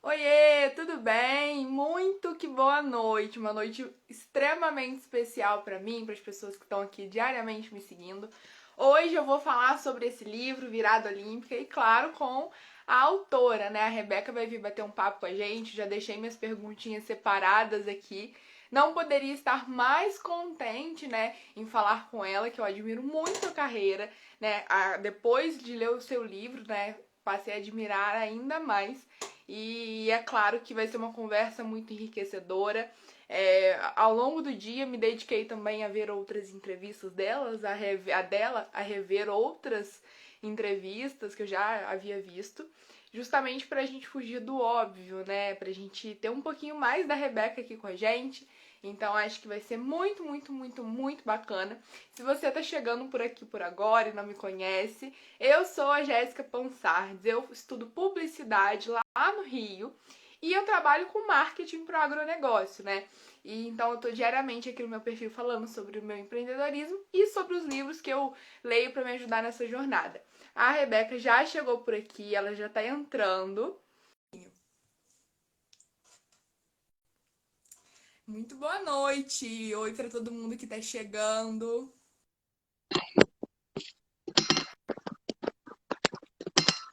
Oiê, tudo bem? Muito que boa noite. Uma noite extremamente especial para mim, para as pessoas que estão aqui diariamente me seguindo. Hoje eu vou falar sobre esse livro, Virada Olímpica, e claro, com a autora, né? A Rebeca vai vir bater um papo com a gente. Já deixei minhas perguntinhas separadas aqui. Não poderia estar mais contente, né, em falar com ela, que eu admiro muito a carreira, né? Depois de ler o seu livro, né, passei a admirar ainda mais. E é claro que vai ser uma conversa muito enriquecedora. Ao longo do dia me dediquei também a ver outras entrevistas delas, a rever outras entrevistas que eu já havia visto, justamente para a gente fugir do óbvio, né? Para a gente ter um pouquinho mais da Rebeca aqui com a gente. Então acho que vai ser muito, muito, muito, muito bacana. Se você tá chegando por aqui por agora e não me conhece, eu sou a Jéssica Ponsardes, eu estudo publicidade lá no Rio e eu trabalho com marketing para o agronegócio, né? E então eu tô diariamente aqui no meu perfil falando sobre o meu empreendedorismo e sobre os livros que eu leio para me ajudar nessa jornada. A Rebeca já chegou por aqui, ela já tá entrando. Muito boa noite! Oi para todo mundo que tá chegando.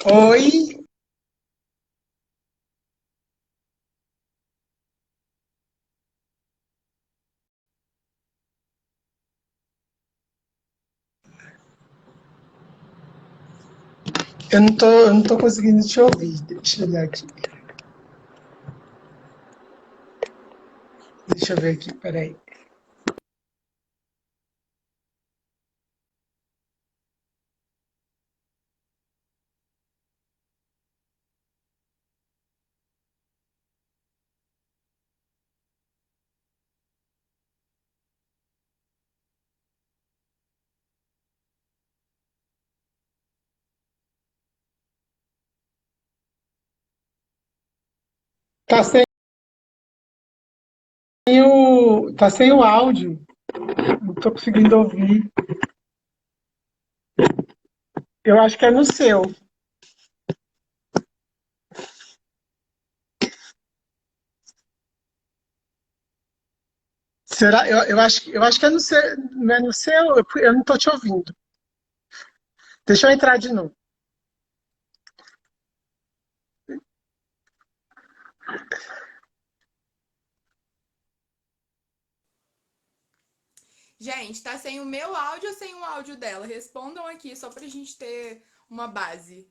Oi, eu não tô conseguindo te ouvir. Deixa eu olhar aqui. Deixa eu ver aqui, peraí. Tá sem tá sem o áudio. Não tô conseguindo ouvir. Eu acho que é no seu. Será? Eu acho que é no seu. Não é no seu? Eu não tô te ouvindo. Deixa eu entrar de novo. Gente, tá sem o meu áudio ou sem o áudio dela? Respondam aqui só pra gente ter uma base.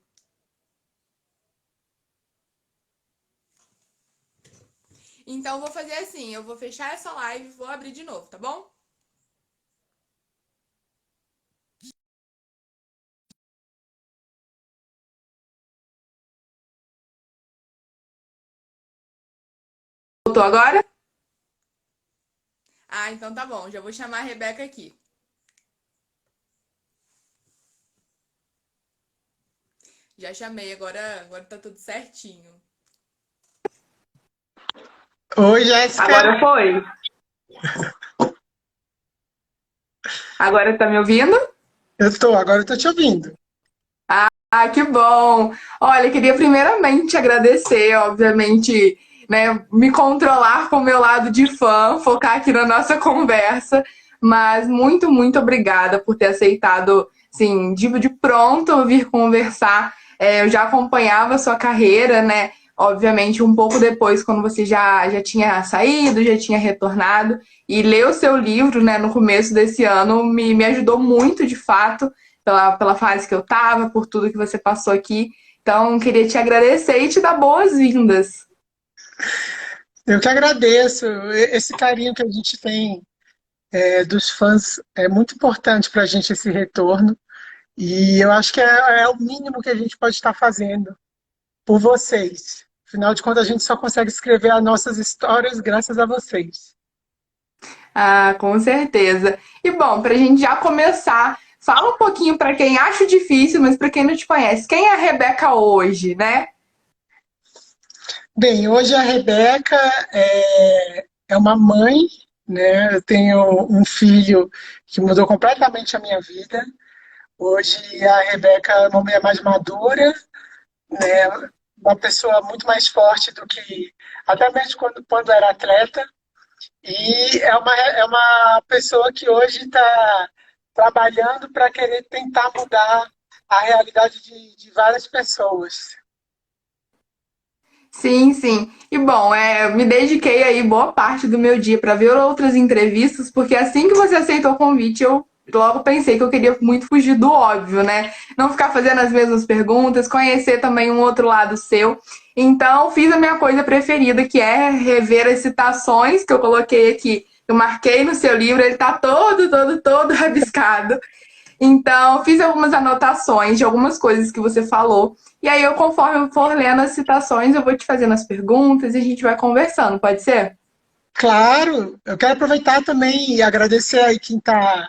Então eu vou fazer assim, eu vou fechar essa live e vou abrir de novo, tá bom? Voltou agora? Ah, então tá bom, já vou chamar a Rebeca aqui. Já chamei, agora tá tudo certinho. Oi, Jéssica. Agora foi. Agora tá me ouvindo? Agora eu tô te ouvindo. Ah, que bom! Olha, queria primeiramente agradecer, obviamente, né, me controlar com o meu lado de fã, focar aqui na nossa conversa, mas muito, muito obrigada por ter aceitado, assim, de pronto vir conversar. Eu já acompanhava a sua carreira, né? Obviamente, um pouco depois, quando você já tinha saído, já tinha retornado, e ler o seu livro, né, no começo desse ano, me ajudou muito, de fato pela fase que eu tava, por tudo que você passou aqui. Então, queria te agradecer e te dar boas-vindas. Eu que agradeço. Esse carinho que a gente tem dos fãs é muito importante para a gente esse retorno. E eu acho que é o mínimo que a gente pode estar fazendo por vocês. Afinal de contas, a gente só consegue escrever as nossas histórias graças a vocês. Ah, com certeza. E bom, pra gente já começar, fala um pouquinho para quem acha difícil, mas para quem não te conhece, quem é a Rebeca hoje, né? Bem, hoje a Rebeca é uma mãe, né? Eu tenho um filho que mudou completamente a minha vida. Hoje a Rebeca é uma mulher mais madura, né? uma pessoa muito mais forte do que até mesmo quando era atleta. E é uma pessoa que hoje está trabalhando para querer tentar mudar a realidade de várias pessoas. Sim, sim. E bom, eu me dediquei aí boa parte do meu dia para ver outras entrevistas, porque assim que você aceitou o convite, eu logo pensei que eu queria muito fugir do óbvio, né? Não ficar fazendo as mesmas perguntas, conhecer também um outro lado seu. Então, fiz a minha coisa preferida, que é rever as citações que eu coloquei aqui. Eu marquei no seu livro, ele tá todo rabiscado. Então, fiz algumas anotações de algumas coisas que você falou. E aí, conforme eu for lendo as citações, eu vou te fazendo as perguntas e a gente vai conversando, pode ser? Claro, eu quero aproveitar também e agradecer aí quem está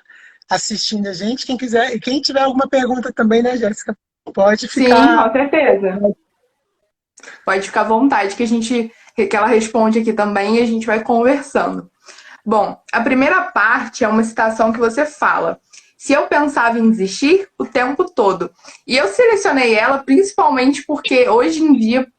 assistindo a gente. Quem quiser, e quem tiver alguma pergunta também, né, Jéssica? Pode Sim, ficar. com certeza. Pode ficar à vontade que ela responde aqui também e a gente vai conversando. Bom, a primeira parte é uma citação que você fala. Se eu pensava em desistir o tempo todo. E eu selecionei ela principalmente porque hoje em dia,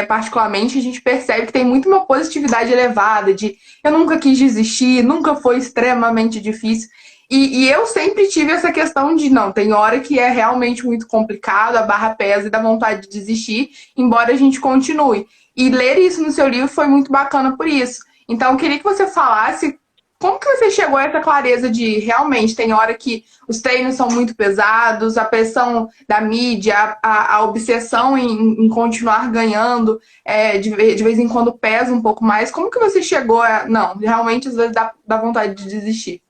particularmente, a gente percebe que tem muito uma positividade elevada de eu nunca quis desistir, nunca foi extremamente difícil. E eu sempre tive essa questão de não, tem hora que é realmente muito complicado, a barra pesa e dá vontade de desistir, embora a gente continue. E ler isso no seu livro foi muito bacana por isso. Então, eu queria que você falasse como que você chegou a essa clareza de realmente tem hora que os treinos são muito pesados, a pressão da mídia, a obsessão em continuar ganhando, de vez em quando pesa um pouco mais. Como que você chegou a. Não, realmente às vezes dá vontade de desistir.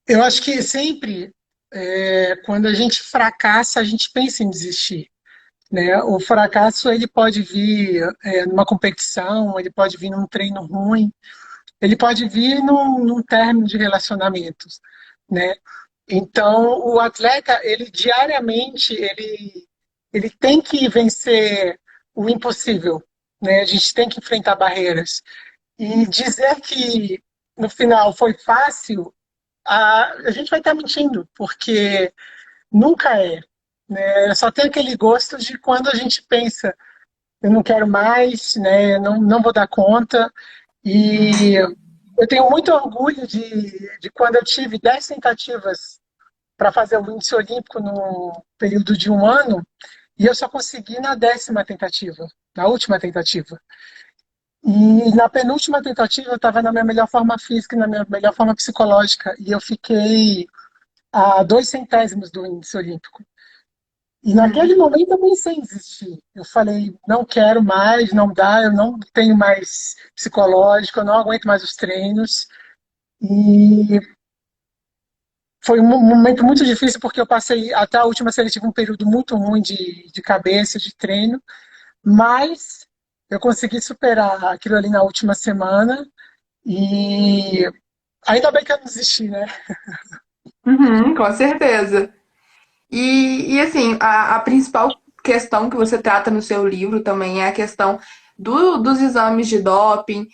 Eu acho que sempre, quando a gente fracassa, a gente pensa em desistir, né? O fracasso ele pode vir numa competição, ele pode vir num treino ruim, ele pode vir num término de relacionamentos, né? Então, o atleta, ele diariamente, ele tem que vencer o impossível, né? A gente tem que enfrentar barreiras. E dizer que no final foi fácil, a gente vai estar mentindo, porque nunca é, né? Só tem aquele gosto de quando a gente pensa, eu não quero mais, né? Não vou dar conta. E eu tenho muito orgulho de quando eu tive 10 tentativas para fazer o índice olímpico no período de um ano, e eu só consegui na 10ª tentativa, na última tentativa. E na penúltima tentativa eu estava na minha melhor forma física e na minha melhor forma psicológica, e eu fiquei a 2 centésimos do índice olímpico. E naquele Uhum. momento eu pensei em desistir. Eu falei, não quero mais, não dá, eu não tenho mais psicológico, eu não aguento mais os treinos. E foi um momento muito difícil porque eu passei até a última seletiva um período muito ruim de cabeça, de treino, mas eu consegui superar aquilo ali na última semana e ainda bem que eu não desisti, né? Uhum, com certeza. E assim, a principal questão que você trata no seu livro também é a questão dos exames de doping,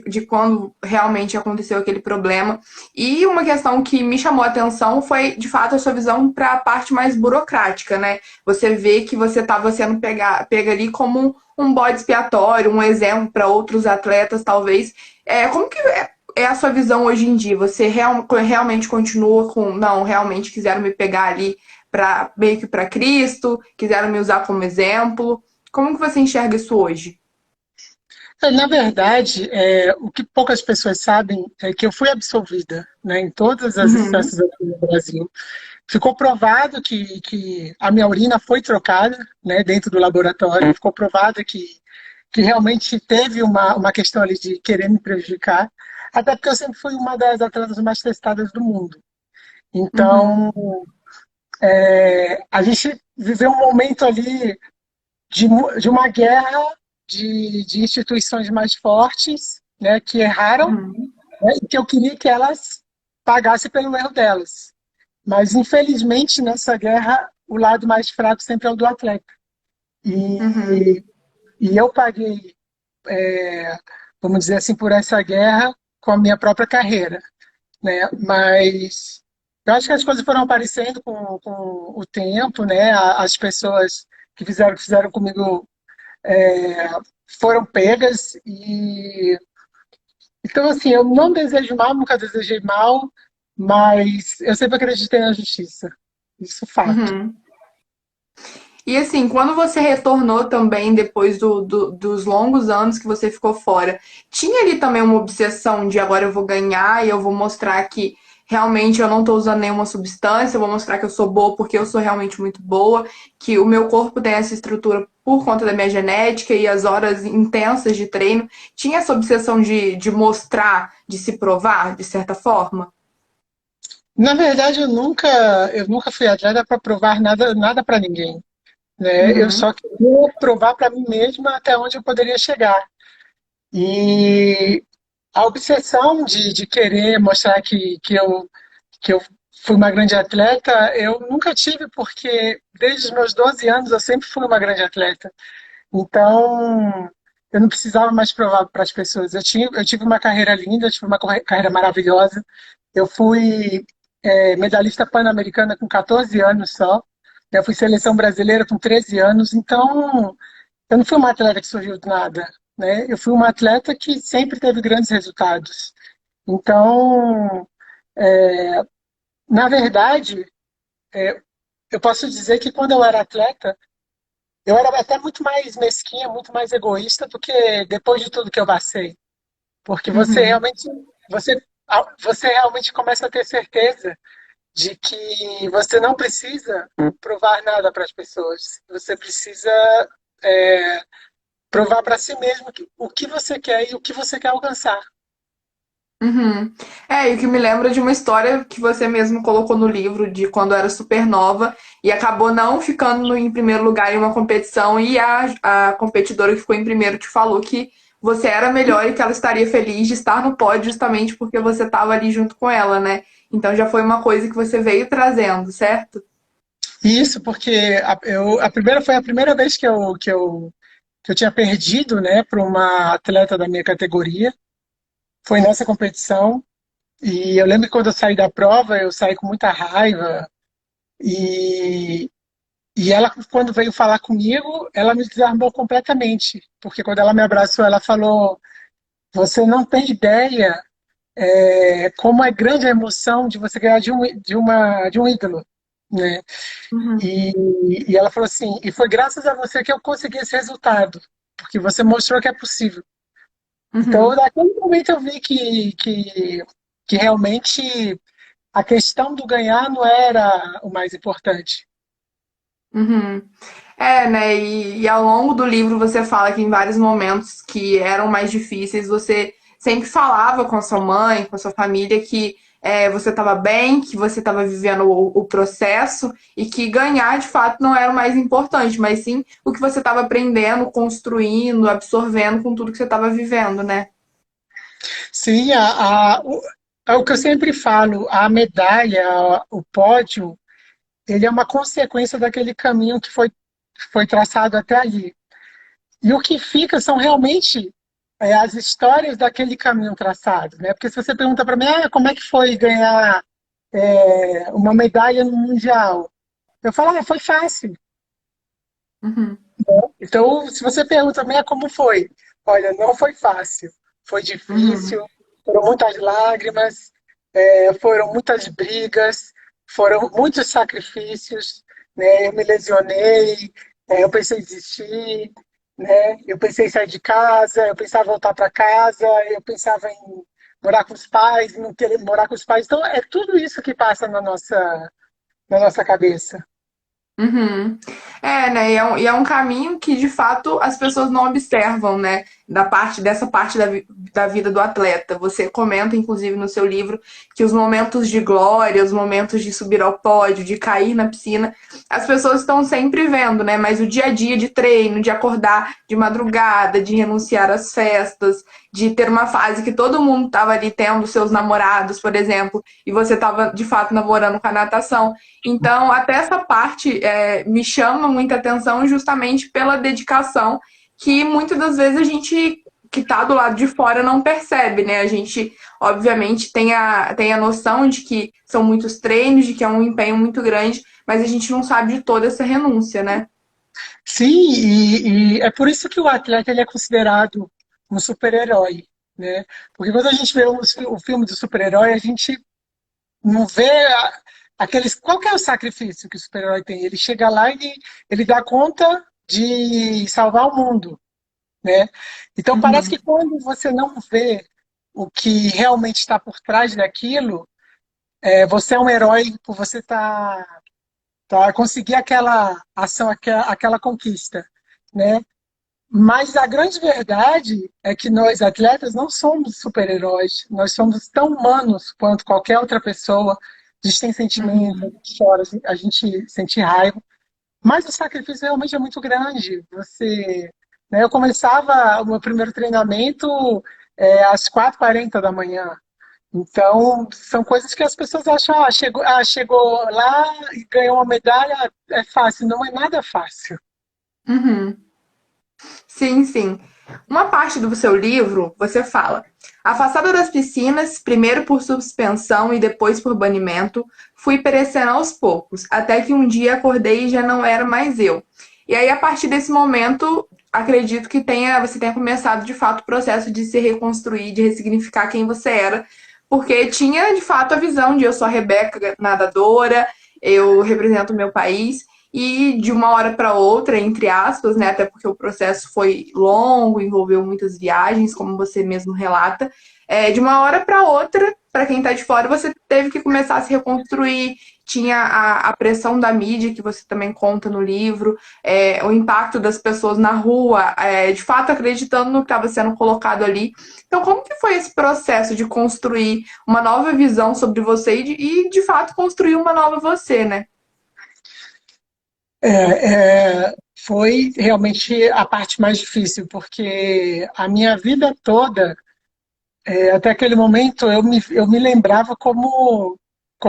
de quando realmente aconteceu aquele problema. E uma questão que me chamou a atenção foi, de fato, a sua visão para a parte mais burocrática, né? Você vê que você estava sendo pega ali como um bode expiatório, um exemplo para outros atletas, talvez. Como que é a sua visão hoje em dia? Você realmente continua com, não, realmente quiseram me pegar ali para meio que para Cristo, quiseram me usar como exemplo. Como que você enxerga isso hoje? Na verdade, o que poucas pessoas sabem é que eu fui absolvida, né, em todas as Uhum, instâncias aqui no Brasil. Ficou provado que a minha urina foi trocada, né, dentro do laboratório. Ficou provado que realmente teve uma questão ali de querer me prejudicar. Até porque eu sempre fui uma das atletas mais testadas do mundo. uhum, Então, a gente viveu um momento ali de uma guerra de instituições mais fortes, né, que erraram, uhum, né, e que eu queria que elas pagassem pelo erro delas. Mas, infelizmente, nessa guerra, o lado mais fraco sempre é o do atleta. uhum, E eu paguei, vamos dizer assim, por essa guerra com a minha própria carreira, né? Mas eu acho que as coisas foram aparecendo com o tempo, né? As pessoas que fizeram comigo é, foram pegas. E então, assim, eu não desejo mal, nunca desejei mal, mas eu sempre acreditei na justiça. Isso é fato. Uhum. E assim, quando você retornou também depois dos longos anos que você ficou fora, tinha ali também uma obsessão de agora eu vou ganhar e eu vou mostrar que realmente eu não estou usando nenhuma substância, eu vou mostrar que eu sou boa porque eu sou realmente muito boa, que o meu corpo tem essa estrutura por conta da minha genética e as horas intensas de treino. Tinha essa obsessão de mostrar, de se provar, de certa forma? Na verdade, eu nunca fui atleta para provar nada, nada para ninguém, né? Eu Uhum, só queria provar para mim mesma até onde eu poderia chegar. E a obsessão de querer mostrar que eu fui uma grande atleta, eu nunca tive, porque desde os meus 12 anos eu sempre fui uma grande atleta. Então, eu não precisava mais provar para as pessoas. Eu tive uma carreira linda, eu tive uma carreira maravilhosa. Eu fui medalhista pan-americana com 14 anos só. Eu fui seleção brasileira com 13 anos. Então, eu não fui uma atleta que surgiu do nada, né? Eu fui uma atleta que sempre teve grandes resultados. Então, na verdade, eu posso dizer que quando eu era atleta, eu era até muito mais mesquinha, muito mais egoísta do que depois de tudo que eu passei. Porque uhum, você, você realmente começa a ter certeza de que você não precisa provar nada para as pessoas. Você precisa é, provar para si mesmo o que você quer e o que você quer alcançar. uhum. É, e o que me lembra de uma história que você mesmo colocou no livro de quando era super nova e acabou não ficando em primeiro lugar em uma competição e a competidora que ficou em primeiro te falou que você era melhor e que ela estaria feliz de estar no pódio justamente porque você estava ali junto com ela, né? Então já foi uma coisa que você veio trazendo, certo? Isso porque foi a primeira vez que eu tinha perdido, né, para uma atleta da minha categoria. Foi nessa competição. E eu lembro que quando eu saí da prova, eu saí com muita raiva. E, e ela, quando veio falar comigo, ela me desarmou completamente. Porque quando ela me abraçou, ela falou: Você não tem ideia como é grande a emoção de você ganhar de um ídolo. Né? Uhum, E ela falou assim: E foi graças a você que eu consegui esse resultado. Porque você mostrou que é possível. Então, uhum, naquele momento, eu vi que realmente a questão do ganhar não era o mais importante. uhum. É, né? E ao longo do livro você fala que em vários momentos que eram mais difíceis, você sempre falava com a sua mãe, com a sua família, que você estava bem, que você estava vivendo o processo e que ganhar de fato não era o mais importante, mas sim o que você estava aprendendo, construindo, absorvendo com tudo que você estava vivendo, né? Sim, é o que eu sempre falo, a medalha, o pódio, ele é uma consequência daquele caminho que foi traçado até ali. E o que fica são realmente as histórias daquele caminho traçado, né? Porque se você pergunta para mim, como é que foi ganhar uma medalha no Mundial? Eu falo, foi fácil. Uhum, Então, se você pergunta também como foi, olha, não foi fácil, foi uhum, difícil, foram muitas lágrimas, foram muitas brigas, foram muitos sacrifícios, né? Eu me lesionei, eu pensei em desistir, né? Eu pensei em sair de casa, eu pensava em voltar para casa, eu pensava em morar com os pais, não querer morar com os pais. Então, é tudo isso que passa na nossa cabeça. uhum. É, né? E é um caminho que de fato as pessoas não observam, né? Dessa parte da vida do atleta. Você comenta, inclusive, no seu livro, que os momentos de glória, os momentos de subir ao pódio, de cair na piscina, as pessoas estão sempre vendo, né? Mas o dia a dia de treino, de acordar de madrugada, de renunciar às festas, de ter uma fase que todo mundo estava ali tendo seus namorados, por exemplo, e você estava de fato namorando com a natação. Então, até essa parte me chama muita atenção justamente pela dedicação que muitas das vezes a gente que está do lado de fora não percebe, né? A gente, obviamente, tem a noção de que são muitos treinos, de que é um empenho muito grande, mas a gente não sabe de toda essa renúncia, né? Sim, e é por isso que o atleta ele é considerado um super-herói, né? Porque quando a gente vê o filme do super-herói, a gente não vê aqueles. Qual que é o sacrifício que o super-herói tem? Ele chega lá e ele dá conta de salvar o mundo, né? Então parece Uhum, que quando você não vê o que realmente está por trás daquilo, você é um herói por você conseguir aquela ação, aquela conquista, né? Mas a grande verdade é que nós, atletas, não somos super-heróis. Nós somos tão humanos quanto qualquer outra pessoa. A gente tem sentimentos, a uhum. gente chora, a gente sente raiva. Mas o sacrifício realmente é muito grande. Né, eu começava o meu primeiro treinamento às 4h40 da manhã. Então, são coisas que as pessoas acham, chegou lá e ganhou uma medalha, é fácil. Não é nada fácil. Uhum. Sim, sim. Uma parte do seu livro, você fala: afastada das piscinas, primeiro por suspensão e depois por banimento, fui perecendo aos poucos, até que um dia acordei e já não era mais eu. E aí, a partir desse momento, acredito que você tenha começado de fato o processo de se reconstruir, de ressignificar quem você era, porque tinha de fato a visão de eu sou a Rebeca nadadora, eu represento o meu país. E de uma hora para outra, entre aspas, né? Até porque o processo foi longo, envolveu muitas viagens, como você mesmo relata. De uma hora para outra, para quem está de fora, você teve que começar a se reconstruir. Tinha a pressão da mídia, que você também conta no livro, o impacto das pessoas na rua, de fato acreditando no que estava sendo colocado ali. Então, como que foi esse processo de construir uma nova visão sobre você de fato, construir uma nova você, né? Foi realmente a parte mais difícil, porque a minha vida toda, até aquele momento, eu me lembrava como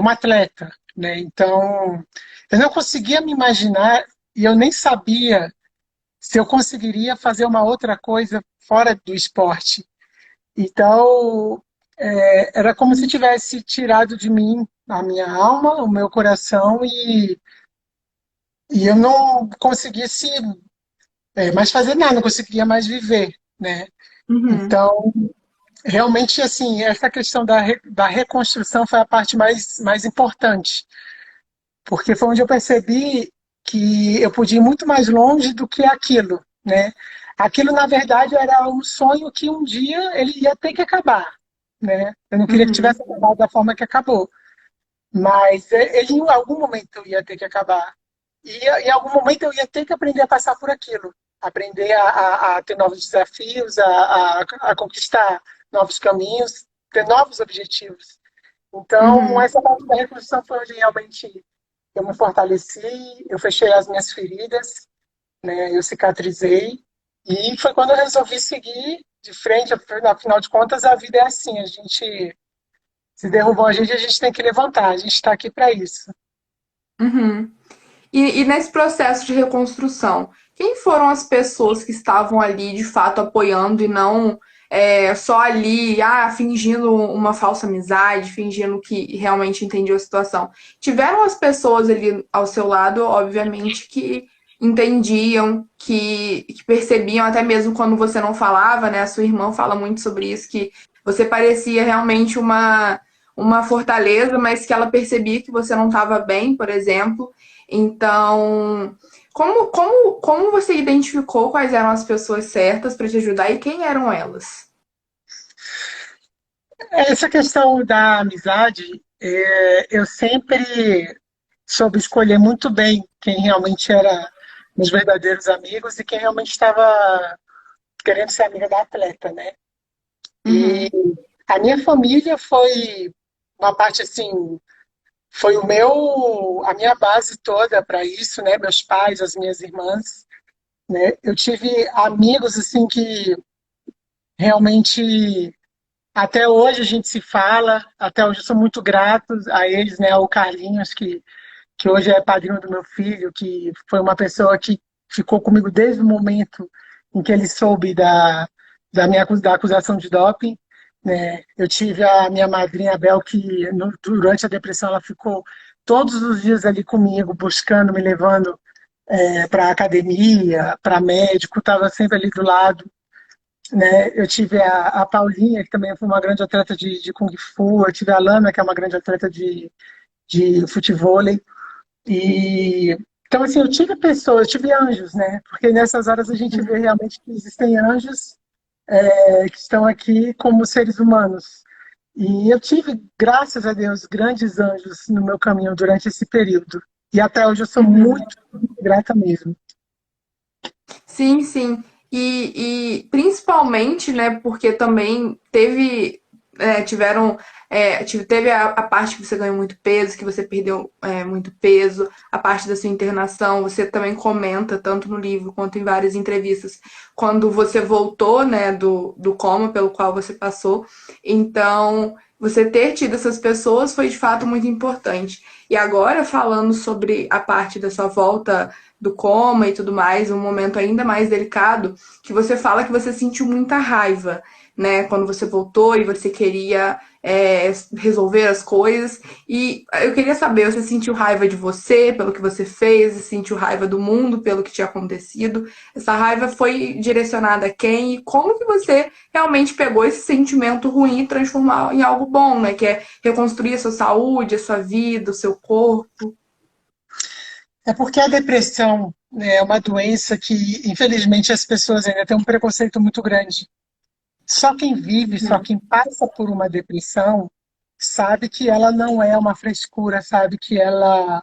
atleta, né? Então, eu não conseguia me imaginar e eu nem sabia se eu conseguiria fazer uma outra coisa fora do esporte. Então, era como se tivesse tirado de mim a minha alma, o meu coração e eu não conseguisse mais fazer nada, não conseguia mais viver, né? Uhum. Então, realmente, assim, essa questão da reconstrução foi a parte mais importante, porque foi onde eu percebi que eu podia ir muito mais longe do que aquilo, né? Aquilo, na verdade, era um sonho que um dia ele ia ter que acabar, né? Eu não queria que Uhum. tivesse acabado da forma que acabou, mas ele em algum momento ia ter que acabar. E em algum momento eu ia ter que aprender a passar por aquilo, aprender a ter novos desafios, a conquistar novos caminhos, ter novos objetivos. Então, Uhum. essa parte da reconstrução foi onde realmente eu me fortaleci, eu fechei as minhas feridas, né, eu cicatrizei, e foi quando eu resolvi seguir de frente, afinal de contas, a vida é assim, a gente se derrubou a gente tem que levantar, a gente está aqui para isso. Uhum. E nesse processo de reconstrução, quem foram as pessoas que estavam ali de fato apoiando e não só ali, fingindo uma falsa amizade, fingindo que realmente entendiam a situação? Tiveram as pessoas ali ao seu lado, obviamente, que entendiam, que percebiam, até mesmo quando você não falava, né? A sua irmã fala muito sobre isso, que você parecia realmente uma fortaleza, mas que ela percebia que você não estava bem, por exemplo. Então, como você identificou quais eram as pessoas certas para te ajudar e quem eram elas? Essa questão da amizade, eu sempre soube escolher muito bem quem realmente era meus verdadeiros amigos e quem realmente estava querendo ser amiga da atleta, né? E Uhum, a minha família foi uma parte assim, foi a minha base toda para isso, né? Meus pais, as minhas irmãs, né? Eu tive amigos assim que realmente até hoje a gente se fala, até hoje eu sou muito grato a eles, né? Ao Carlinhos que hoje é padrinho do meu filho, que foi uma pessoa que ficou comigo desde o momento em que ele soube da acusação de doping. Né? Eu tive a minha madrinha Bel, que durante a depressão ela ficou todos os dias ali comigo, buscando, me levando. para academia, para médico, estava sempre ali do lado, né? Eu tive a Paulinha, que também foi uma grande atleta de Kung Fu, eu tive a Lana, que é uma grande atleta de futevôlei, e então, assim, eu tive pessoas, eu tive anjos, né? Porque nessas horas a gente vê realmente que existem anjos que estão aqui como seres humanos. E eu tive, graças a Deus, grandes anjos no meu caminho durante esse período. E até hoje eu sou Uhum. muito grata mesmo. Sim, sim. E principalmente, né, porque também tiveram, teve a parte que você ganhou muito peso, que você perdeu muito peso, a parte da sua internação, você também comenta, tanto no livro quanto em várias entrevistas, quando você voltou, né, do coma pelo qual você passou. Então, você ter tido essas pessoas foi de fato muito importante. E agora, falando sobre a parte da sua volta do coma e tudo mais, um momento ainda mais delicado, que você fala que você sentiu muita raiva, né? Quando você voltou e você queria resolver as coisas. E eu queria saber, você sentiu raiva de você pelo que você fez? Você sentiu raiva do mundo pelo que tinha acontecido? Essa raiva foi direcionada a quem? E como que você realmente pegou esse sentimento ruim e transformou em algo bom, né? Que é reconstruir a sua saúde, a sua vida, o seu corpo. É porque a depressão, né, é uma doença que, infelizmente, as pessoas ainda têm um preconceito muito grande. Só quem vive, só quem passa por uma depressão, sabe que ela não é uma frescura, sabe que ela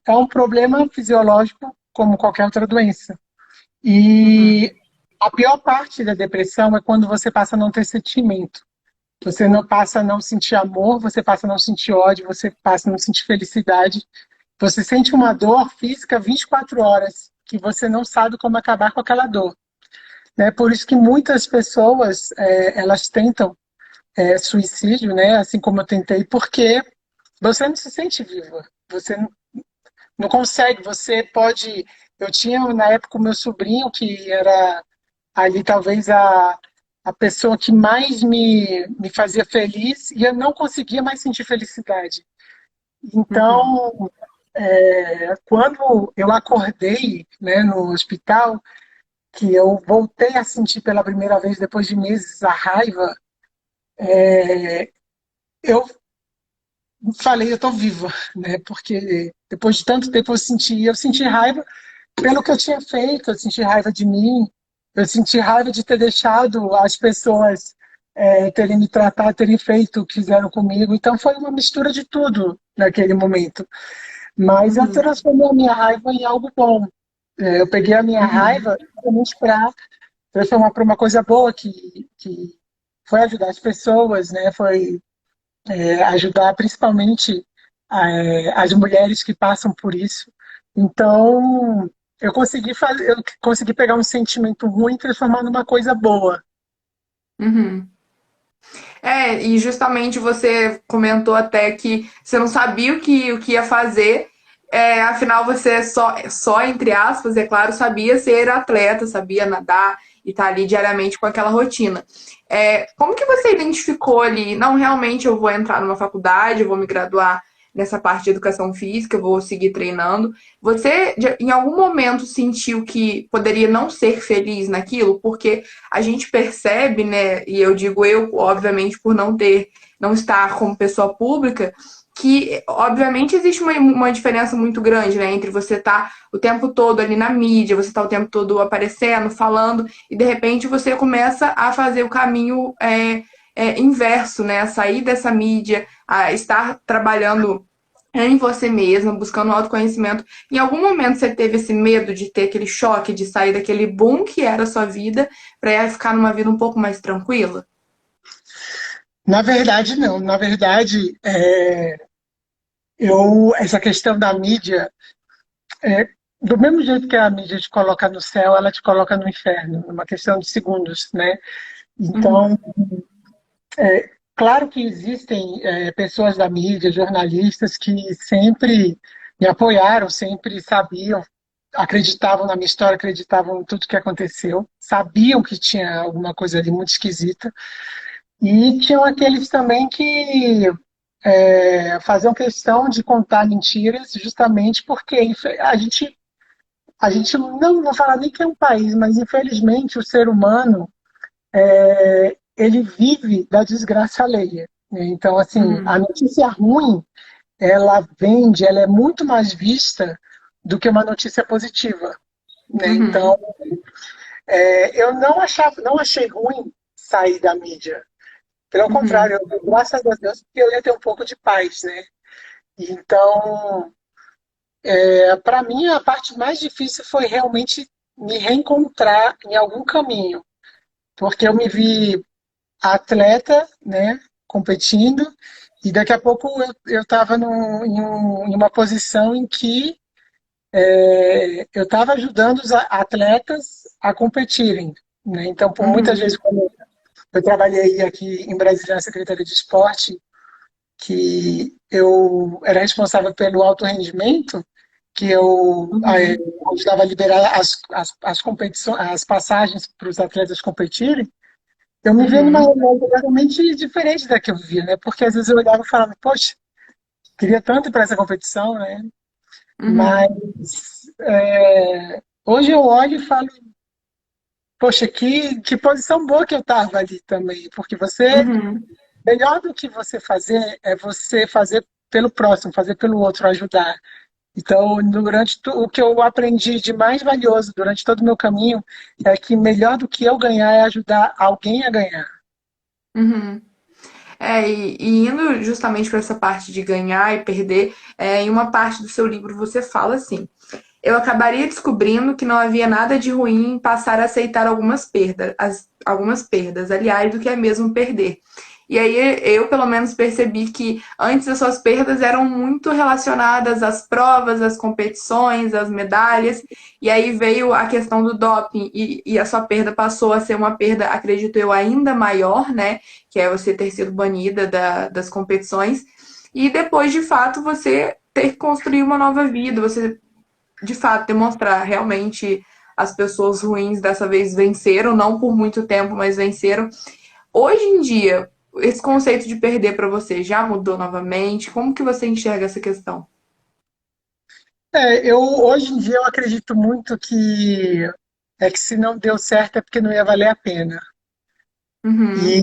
é um problema fisiológico como qualquer outra doença. Uhum, E a pior parte da depressão é quando você passa a não ter sentimento. Você não passa a não sentir amor, você passa a não sentir ódio, você passa a não sentir felicidade. Você sente uma dor física 24 horas, que você não sabe como acabar com aquela dor. Né? Por isso que muitas pessoas elas tentam suicídio, né? Assim como eu tentei, porque você não se sente viva. Você não consegue, você pode. Eu tinha na época o meu sobrinho, que era ali talvez a pessoa que mais me fazia feliz, e eu não conseguia mais sentir felicidade. uhum, Então, quando eu acordei, né, no hospital, que eu voltei a sentir pela primeira vez depois de meses a raiva, eu falei, eu tô viva, né? Porque depois de tanto tempo eu senti raiva pelo que eu tinha feito, eu senti raiva de mim, eu senti raiva de ter deixado as pessoas terem me tratado, terem feito o que fizeram comigo. Então foi uma mistura de tudo naquele momento. Mas eu uhum, transformei a minha raiva em algo bom. Eu peguei a minha uhum. raiva realmente para transformar para uma coisa boa que foi ajudar as pessoas, né? Foi ajudar principalmente as mulheres que passam por isso. Então, eu consegui pegar um sentimento ruim e transformar numa coisa boa. Uhum. E justamente você comentou até que você não sabia o que ia fazer, afinal você só, entre aspas, é claro, sabia ser atleta, sabia nadar e tá ali diariamente com aquela rotina. Como que você identificou ali, não, realmente eu vou entrar numa faculdade, eu vou me graduar nessa parte de educação física, eu vou seguir treinando. Você, em algum momento, sentiu que poderia não ser feliz naquilo? Porque a gente percebe, né, e eu digo eu, obviamente, por não estar como pessoa pública, que obviamente existe uma diferença muito grande, né, entre você estar o tempo todo ali na mídia, você estar o tempo todo aparecendo, falando, e de repente você começa a fazer o caminho inverso, né, a sair dessa mídia, a estar trabalhando em você mesma, buscando autoconhecimento. Em algum momento você teve esse medo de ter aquele choque, de sair daquele boom que era a sua vida, para ficar numa vida um pouco mais tranquila? Na verdade, não. Na verdade, essa questão da mídia, é, do mesmo jeito que a mídia te coloca no céu, ela te coloca no inferno, numa questão de segundos, né? Então, Uhum, claro que existem pessoas da mídia, jornalistas, que sempre me apoiaram, sempre sabiam, acreditavam na minha história, acreditavam em tudo que aconteceu, sabiam que tinha alguma coisa ali muito esquisita. E tinham aqueles também que faziam questão de contar mentiras, justamente porque a gente a gente não vou falar nem que é um país, mas infelizmente o ser humano ele vive da desgraça alheia, né? Então, assim, a Uhum, notícia ruim, ela vende, ela é muito mais vista do que uma notícia positiva, né? Então, uhum, eu não achei ruim sair da mídia. Pelo contrário, uhum, graças a Deus, porque eu ia ter um pouco de paz, né? Então, para mim, a parte mais difícil foi realmente me reencontrar em algum caminho, porque eu me vi atleta, né, competindo, e daqui a pouco eu estava em uma posição em que eu estava ajudando os atletas a competirem, né? Então, por muitas vezes, uhum, quando eu trabalhei aqui em Brasília na Secretaria de Esporte, que eu era responsável pelo alto rendimento, que eu uhum, ajudava a liberar as competições, as passagens para os atletas competirem. Eu me via numa uhum, realidade totalmente diferente da que eu vivia, né? Porque às vezes eu olhava e falava, poxa, queria tanto ir para essa competição, né? Mas uhum, hoje eu olho e falo, poxa, que posição boa que eu estava ali também, porque uhum. melhor do que você fazer é você fazer pelo próximo, fazer pelo outro, ajudar. Então, o que eu aprendi de mais valioso durante todo o meu caminho é que melhor do que eu ganhar é ajudar alguém a ganhar. Uhum. E indo justamente para essa parte de ganhar e perder, em uma parte do seu livro você fala assim: eu acabaria descobrindo que não havia nada de ruim em passar a aceitar algumas perdas, aliás, do que é mesmo perder. E aí eu, pelo menos, percebi que antes as suas perdas eram muito relacionadas às provas, às competições, às medalhas, e aí veio a questão do doping, e a sua perda passou a ser uma perda, acredito eu, ainda maior, né? Que é você ter sido banida das competições, e depois, de fato, você ter que construir uma nova vida, você de fato demonstrar realmente as pessoas ruins dessa vez venceram, não por muito tempo, mas venceram. Hoje em dia, esse conceito de perder para você já mudou novamente? Como que você enxerga essa questão? Hoje em dia eu acredito muito que se não deu certo é porque não ia valer a pena. E Uhum,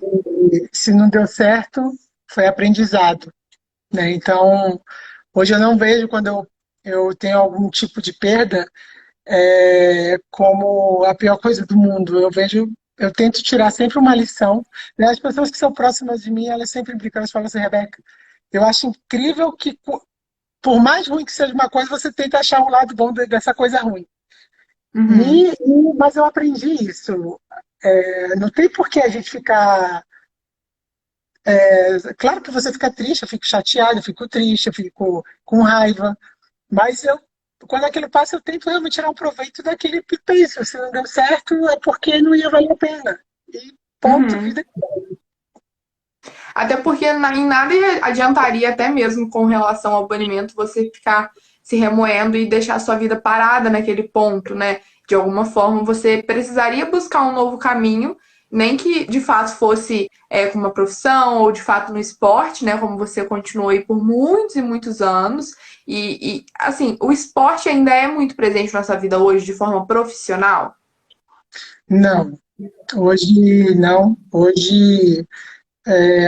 se não deu certo, foi aprendizado, né? Então, hoje eu não vejo quando eu tenho algum tipo de perda como a pior coisa do mundo. Eu tento tirar sempre uma lição. Né? As pessoas que são próximas de mim, elas sempre brincam, elas falam assim, Rebeca, eu acho incrível que, por mais ruim que seja uma coisa, você tenta achar um lado bom dessa coisa ruim. uhum, Mas eu aprendi isso. Não tem por que a gente ficar. Claro que você fica triste, eu fico chateado, eu fico triste, eu fico com raiva, mas quando aquilo passa, eu tento realmente tirar um proveito daquele penso. Se não deu certo, é porque não ia valer a pena. E ponto, uhum. vida. Até porque em nada adiantaria, até mesmo com relação ao banimento, você ficar se remoendo e deixar a sua vida parada naquele ponto, né? De alguma forma, você precisaria buscar um novo caminho, nem que de fato fosse com uma profissão ou de fato no esporte, né? Como você continuou aí por muitos e muitos anos. Assim, o esporte ainda é muito presente na nossa vida hoje de forma profissional. Não, hoje não. Hoje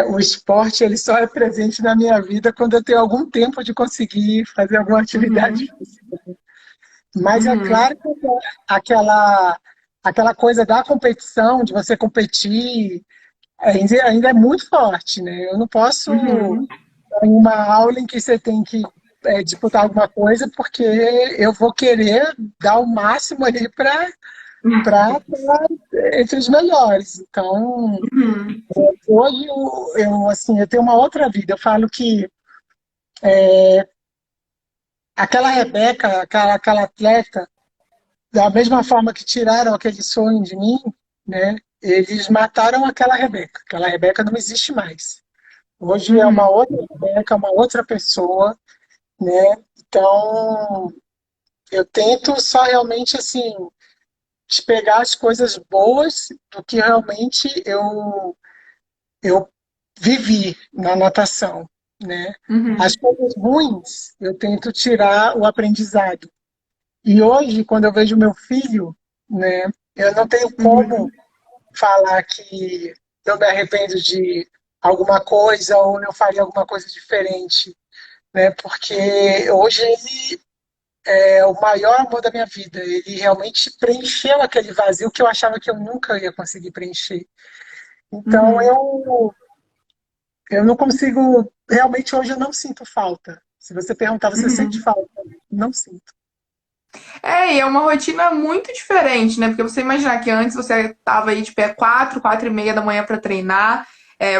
o esporte ele só é presente na minha vida quando eu tenho algum tempo de conseguir fazer alguma atividade. Uhum, Mas é uhum, claro que aquela, aquela coisa da competição, de você competir, ainda é muito forte, né? Eu não posso uhum, em uma aula em que você tem que disputar alguma coisa, porque eu vou querer dar o máximo ali para estar entre os melhores. Então, uhum, hoje assim, eu tenho uma outra vida. Eu falo que aquela Rebeca, aquela atleta, da mesma forma que tiraram aquele sonho de mim, né? Eles mataram aquela Rebeca. Aquela Rebeca não existe mais. Hoje é uma uhum. outra Rebeca, uma outra pessoa, né? Então, eu tento só realmente assim de pegar as coisas boas do que realmente eu vivi na natação, né? As Uhum, coisas ruins eu tento tirar o aprendizado E hoje, quando eu vejo meu filho, né, eu não tenho como Uhum. falar que eu me arrependo de alguma coisa ou eu faria alguma coisa diferente, né? Porque hoje ele é o maior amor da minha vida. Ele realmente preencheu aquele vazio que eu achava que eu nunca ia conseguir preencher. Então Uhum. eu não consigo, realmente hoje eu não sinto falta. Se você perguntar, você sente Uhum. falta? Não sinto. É, e é uma rotina muito diferente, né? Porque você imaginar que antes você tava aí, tipo, 4, 4:30 da manhã para treinar,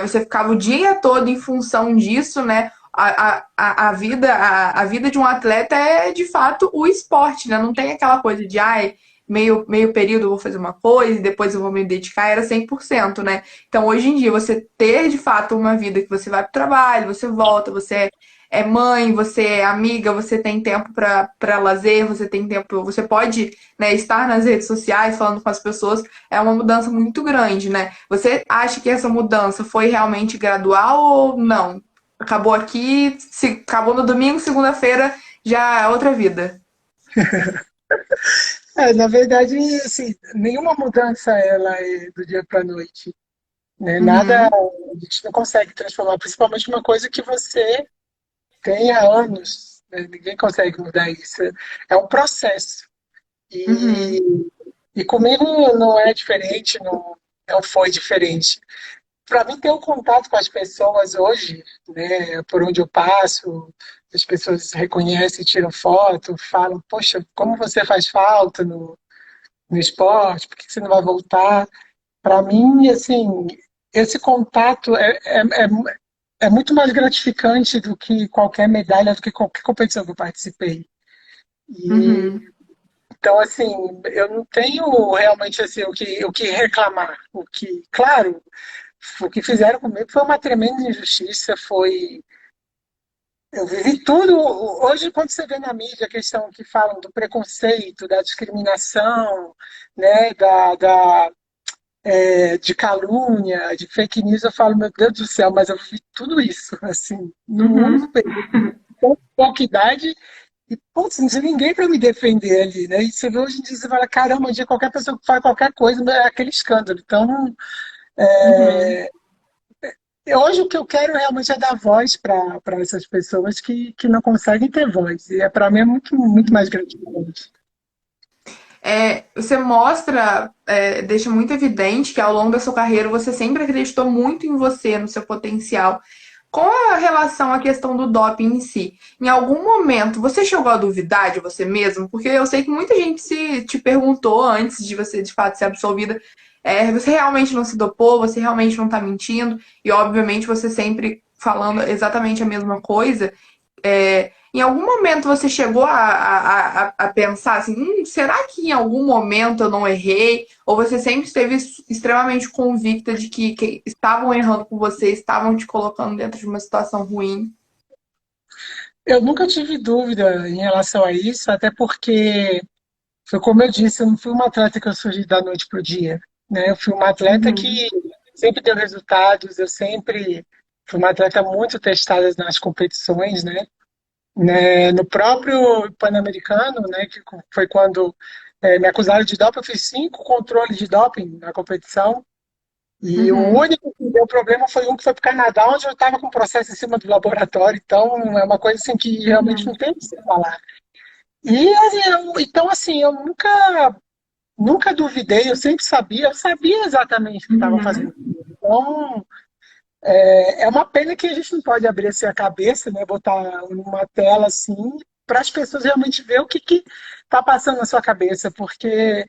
você ficava o dia todo em função disso, né? A vida de um atleta é, de fato, o esporte, né? Não tem aquela coisa de, ai, meio período eu vou fazer uma coisa e depois eu vou me dedicar, era 100%, né? Então, hoje em dia, você ter, de fato, uma vida que você vai pro trabalho, você volta, você é mãe, você é amiga, você tem tempo para lazer, você tem tempo, você pode, né, estar nas redes sociais falando com as pessoas, é uma mudança muito grande, né? Você acha que essa mudança foi realmente gradual ou não? Acabou aqui, se acabou no domingo, segunda-feira já é outra vida. Na verdade, assim, nenhuma mudança ela é do dia para a noite, né? Nada Uhum, a gente não consegue transformar, principalmente uma coisa que você tem há anos, né? Ninguém consegue mudar isso. É um processo. E, uhum, e comigo não é diferente, não foi diferente. Para mim, ter um contato com as pessoas hoje, né, por onde eu passo, as pessoas reconhecem, tiram foto, falam: Poxa, como você faz falta no esporte, por que você não vai voltar? Para mim, assim, esse contato é muito mais gratificante do que qualquer medalha, do que qualquer competição que eu participei. E uhum, então, assim, eu não tenho realmente assim, o que reclamar. Claro, o que fizeram comigo foi uma tremenda injustiça, foi. Eu vivi tudo. Hoje, quando você vê na mídia a questão que falam do preconceito, da discriminação, né, de calúnia, de fake news, eu falo, meu Deus do céu, mas eu fiz tudo isso, assim, num único uhum, período, com pouca idade, e, putz, não tinha ninguém para me defender ali, né? E você vê hoje em dia, você fala, caramba, hoje qualquer pessoa que faz qualquer coisa é aquele escândalo. Então, uhum. hoje o que eu quero realmente é dar voz para essas pessoas que não conseguem ter voz. E para mim é muito, muito mais gratificante. Você mostra, deixa muito evidente que ao longo da sua carreira você sempre acreditou muito em você, no seu potencial. Com a relação à questão do doping em si, em algum momento você chegou a duvidar de você mesmo? Porque eu sei que muita gente se te perguntou antes de você de fato ser absolvida, você realmente não se dopou, você realmente não tá mentindo, e obviamente você sempre falando exatamente a mesma coisa. Em algum momento você chegou a pensar assim, será que em algum momento eu não errei? Ou você sempre esteve extremamente convicta de que estavam errando com você, estavam te colocando dentro de uma situação ruim? Eu nunca tive dúvida em relação a isso, até porque, foi como eu disse, eu não fui uma atleta que eu surgi da noite para o dia, né? Eu fui uma atleta Uhum, que sempre deu resultados, eu sempre fui uma atleta muito testada nas competições, No próprio Pan-Americano, né, que foi quando me acusaram de doping, eu fiz 5 controles de doping na competição. E o uhum, único que deu problema foi um que foi para o Canadá, onde eu estava com o processo em cima do laboratório. Então, é uma coisa assim que realmente não uhum, tem o que se falar. E então, assim, eu nunca duvidei, eu sempre sabia, eu sabia exatamente o que estava fazendo. uhum, Então, é uma pena que a gente não pode abrir assim a cabeça, né, botar numa tela assim, para as pessoas realmente ver o que está passando na sua cabeça, porque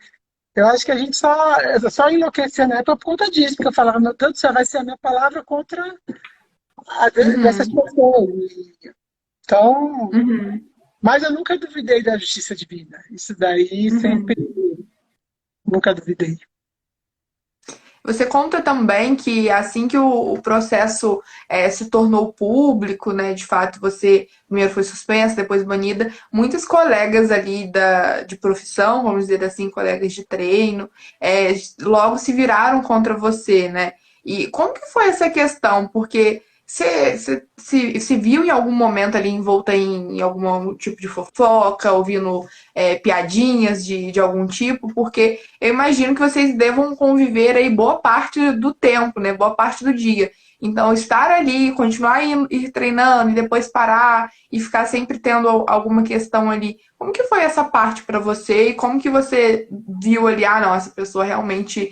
eu acho que a gente só enlouquecia na época por conta disso, porque eu falava, meu Deus do céu, vai ser a minha palavra contra dessas uhum, pessoas. Então, uhum, mas eu nunca duvidei da justiça divina. Isso daí sempre uhum. nunca duvidei. Você conta também que assim que o processo se tornou público, né, de fato você primeiro foi suspensa, depois banida, muitos colegas ali de profissão, vamos dizer assim, colegas de treino, logo se viraram contra você, né? E como que foi essa questão? Porque Você se viu em algum momento ali envolta em algum tipo de fofoca, ouvindo piadinhas de algum tipo? Porque eu imagino que vocês devam conviver aí boa parte do tempo, né? Boa parte do dia. Então, estar ali, continuar ir treinando e depois parar e ficar sempre tendo alguma questão ali. Como que foi essa parte para você e como que você viu ali, ah, não, essa pessoa realmente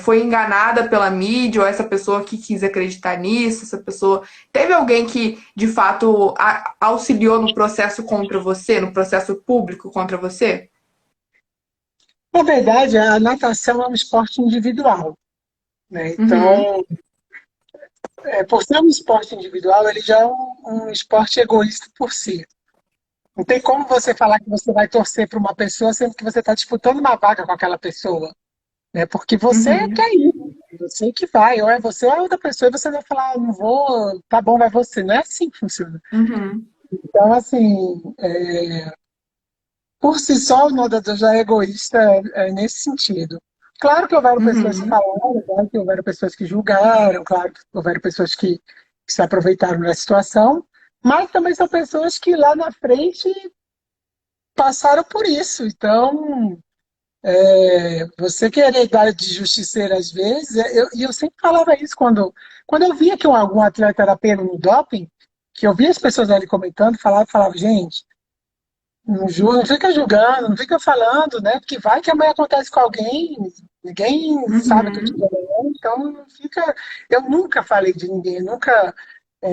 foi enganada pela mídia, ou essa pessoa que quis acreditar nisso, essa pessoa. Teve alguém que, de fato, auxiliou no processo contra você, no processo público contra você? Na verdade, a natação é um esporte individual, né? Uhum, Então, por ser um esporte individual, ele já é um esporte egoísta por si. Não tem como você falar que você vai torcer para uma pessoa sendo que você está disputando uma vaga com aquela pessoa, né? Porque você uhum, quer ir, você que vai, ou é você ou é outra pessoa, e você vai falar, "Ah, não vou, tá bom, vai você." Não é assim que funciona. uhum, Então, assim, por si só, o nadador já é egoísta nesse sentido. Claro que houveram pessoas que uhum, falaram, claro que houveram pessoas que julgaram, claro que houveram pessoas que se aproveitaram da situação, mas também são pessoas que lá na frente passaram por isso. Então, você querer dar de justiceiro às vezes, e eu sempre falava isso quando eu via que algum atleta era pego no doping, que eu via as pessoas ali comentando, falava, gente, não fica julgando, não fica falando, né? Porque vai que amanhã acontece com alguém, ninguém sabe que eu uhum, estou amanhã, então não fica. Eu nunca falei de ninguém, nunca,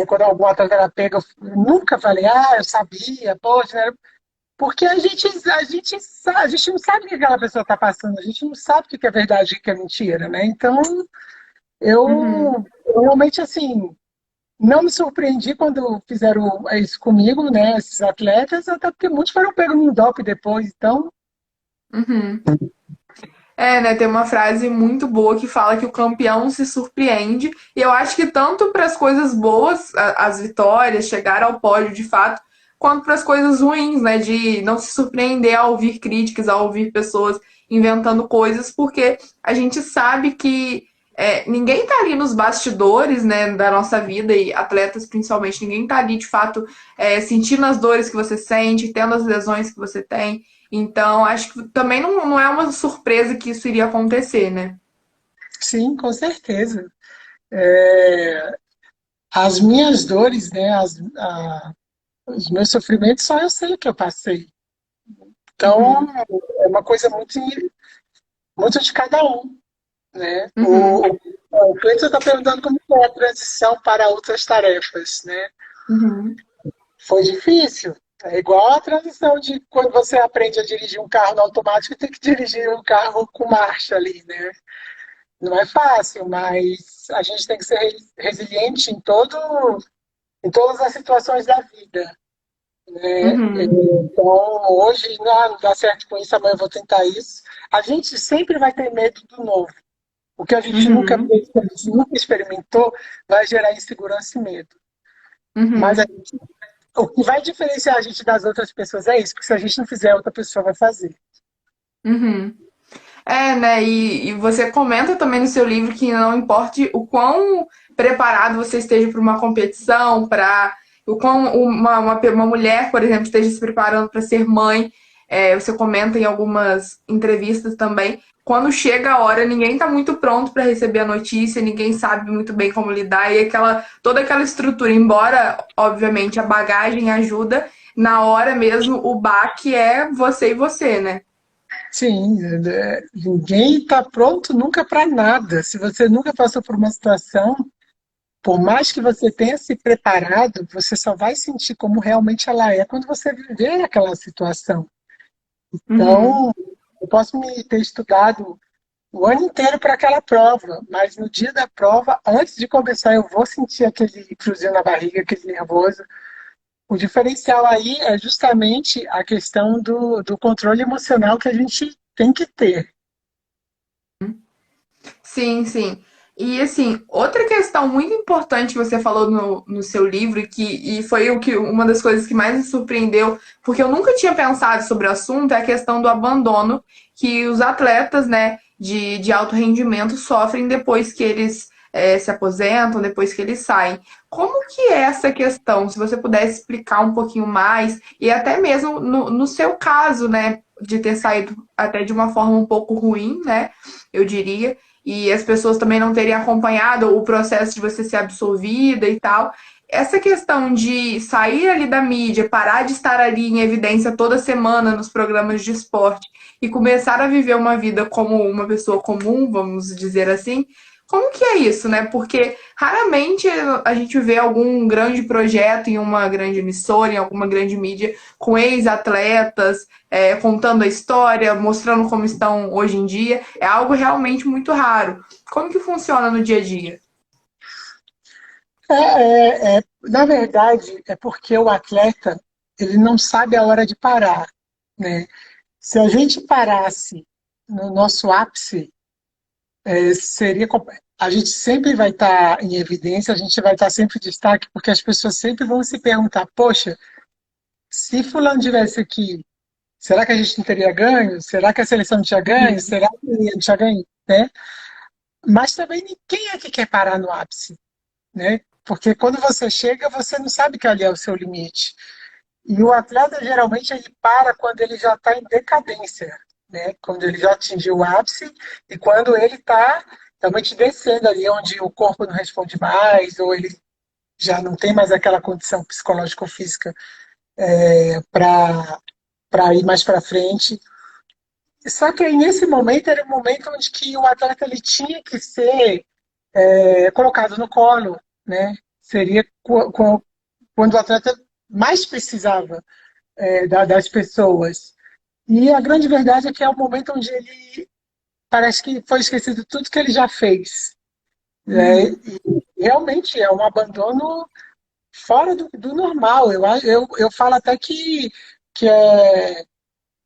quando algum atleta era pego, eu nunca falei, ah, eu sabia, poxa, né? Porque a gente não sabe o que aquela pessoa está passando, a gente não sabe o que é verdade e o que é mentira, né? Então, uhum, eu realmente, assim, não me surpreendi quando fizeram isso comigo, né? Esses atletas, até porque muitos foram pegos no doping depois, então, uhum. É, né? Tem uma frase muito boa que fala que o campeão se surpreende. E eu acho que tanto para as coisas boas, as vitórias, chegar ao pódio de fato, quanto para as coisas ruins, né? De não se surpreender ao ouvir críticas, ao ouvir pessoas inventando coisas, porque a gente sabe que ninguém tá ali nos bastidores, né, da nossa vida, e atletas principalmente, ninguém tá ali de fato sentindo as dores que você sente, tendo as lesões que você tem. Então, acho que também não é uma surpresa que isso iria acontecer, né? sim, com certeza. É, as minhas dores, né? Os meus sofrimentos, só eu sei o que eu passei. Então, Uhum, é uma coisa muito de cada um, né? uhum, O Cleiton está perguntando como foi a transição para outras tarefas, né? uhum, Foi difícil. É igual a transição de quando você aprende a dirigir um carro no automático e tem que dirigir um carro com marcha ali, né? Não é fácil, mas a gente tem que ser resiliente em todas as situações da vida, né? uhum, Então, hoje, não dá certo com isso, amanhã eu vou tentar isso. A gente sempre vai ter medo do novo. O que a gente nunca uhum, fez, que a gente nunca experimentou, vai gerar insegurança e medo. Mas uhum, o que vai diferenciar a gente das outras pessoas é isso, porque se a gente não fizer, outra pessoa vai fazer. uhum. É, né? E você comenta também no seu livro que não importe o quão preparado você esteja para uma competição, para o quão uma mulher, por exemplo, esteja se preparando para ser mãe, você comenta em algumas entrevistas também. Quando chega a hora, ninguém está muito pronto para receber a notícia, ninguém sabe muito bem como lidar, e toda aquela estrutura, embora, obviamente, a bagagem ajuda, na hora mesmo o baque é você e você, né? Sim, ninguém está pronto nunca para nada. Se você nunca passou por uma situação, por mais que você tenha se preparado, você só vai sentir como realmente ela é quando você viver aquela situação. Uhum, Então, eu posso me ter estudado o ano inteiro para aquela prova, mas no dia da prova, antes de começar, eu vou sentir aquele friozinho na barriga, aquele nervoso. O diferencial aí é justamente a questão do controle emocional que a gente tem que ter. sim, sim. E assim, outra questão muito importante que você falou no seu livro, e foi uma das coisas que mais me surpreendeu, porque eu nunca tinha pensado sobre o assunto, é a questão do abandono que os atletas, né, de alto rendimento sofrem depois que eles se aposentam, depois que eles saem. Como que é essa questão? Se você pudesse explicar um pouquinho mais, e até mesmo no seu caso, né, de ter saído até de uma forma um pouco ruim, né, eu diria, e as pessoas também não terem acompanhado o processo de você ser absolvida e tal. Essa questão de sair ali da mídia, parar de estar ali em evidência toda semana nos programas de esporte e começar a viver uma vida como uma pessoa comum, vamos dizer assim, como que é isso, né? Porque raramente a gente vê algum grande projeto em uma grande emissora, em alguma grande mídia, com ex-atletas, contando a história, mostrando como estão hoje em dia. É algo realmente muito raro. Como que funciona no dia a dia? Na verdade, é porque o atleta ele não sabe a hora de parar, né? Se a gente parasse no nosso ápice, a gente sempre vai estar em evidência, a gente vai estar sempre em destaque, porque as pessoas sempre vão se perguntar: poxa, se fulano tivesse aqui, será que a gente não teria ganho? Será que a seleção não tinha ganho? Uhum, Será que não tinha ganho? Né? Mas também ninguém é que quer parar no ápice, né? Porque quando você chega, você não sabe que ali é o seu limite. E o atleta geralmente ele para quando ele já está em decadência, né? Quando ele já atingiu o ápice e quando ele está realmente descendo ali, onde o corpo não responde mais, ou ele já não tem mais aquela condição psicológica ou física para ir mais para frente. Só que aí, nesse momento era o momento onde que o atleta ele tinha que ser colocado no colo, né? Seria quando o atleta mais precisava das pessoas. E a grande verdade é que é o momento onde ele parece que foi esquecido tudo que ele já fez. Né? uhum, E realmente é um abandono fora do normal. Eu falo até que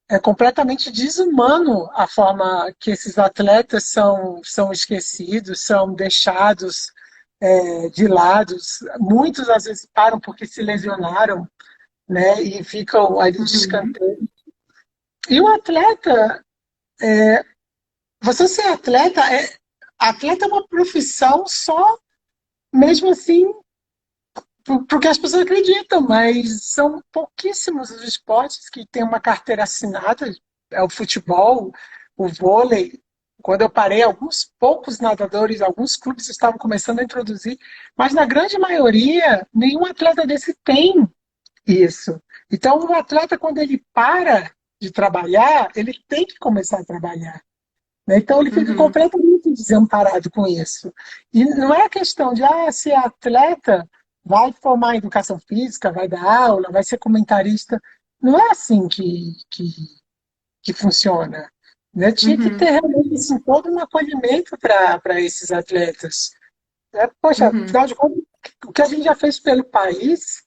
é completamente desumano a forma que esses atletas são esquecidos, são deixados de lado. Muitos às vezes param porque se lesionaram, né, e ficam ali de uhum, escanteio. E o atleta, você ser atleta é uma profissão só, mesmo assim, porque as pessoas acreditam, mas são pouquíssimos os esportes que têm uma carteira assinada. É o futebol, o vôlei. Quando eu parei, alguns poucos nadadores, alguns clubes estavam começando a introduzir, mas na grande maioria, nenhum atleta desse tem isso. Então, o atleta, quando ele para de trabalhar, ele tem que começar a trabalhar. Né? Então, ele fica uhum, completamente desamparado com isso. E não é questão de, se é atleta, vai formar educação física, vai dar aula, vai ser comentarista. Não é assim que funciona. Né? Tinha que ter uhum, realmente assim, todo um acolhimento para esses atletas. Né? Poxa, uhum, afinal de contas, o que a gente já fez pelo país,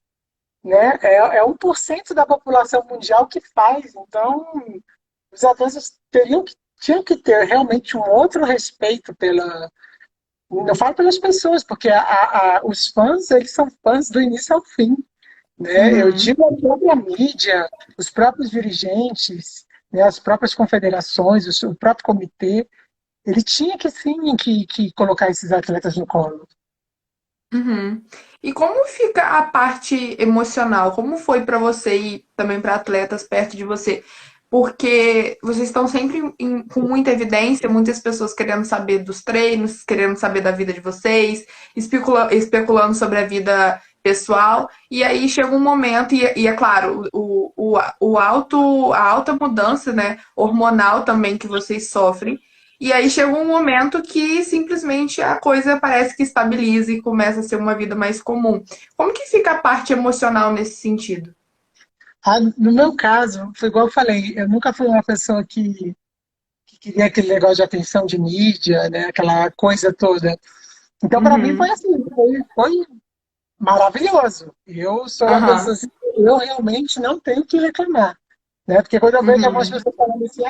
né, é 1% da população mundial que faz. Então, os atletas tinham que ter realmente um outro respeito pela. Eu falo pelas pessoas, porque os fãs, eles são fãs do início ao fim. Né? Eu uhum. digo a própria mídia, os próprios dirigentes, né, as próprias confederações, o próprio comitê, ele tinha que sim que colocar esses atletas no colo. Uhum. E como fica a parte emocional? Como foi para você e também para atletas perto de você? Porque vocês estão sempre com muita evidência, muitas pessoas querendo saber dos treinos, querendo saber da vida de vocês, especulando sobre a vida pessoal. E aí chega um momento, e é claro, a alta mudança, né, hormonal também que vocês sofrem. E aí chega um momento que simplesmente a coisa parece que estabiliza e começa a ser uma vida mais comum. Como que fica a parte emocional nesse sentido? No meu caso, foi igual eu falei, eu nunca fui uma pessoa que queria aquele negócio de atenção de mídia, né, aquela coisa toda. Então, para mim, foi Uhum. assim, foi maravilhoso. Eu sou uma pessoa Aham. assim, eu realmente não tenho que reclamar. Né? Porque quando eu vejo algumas Uhum. pessoas falando assim,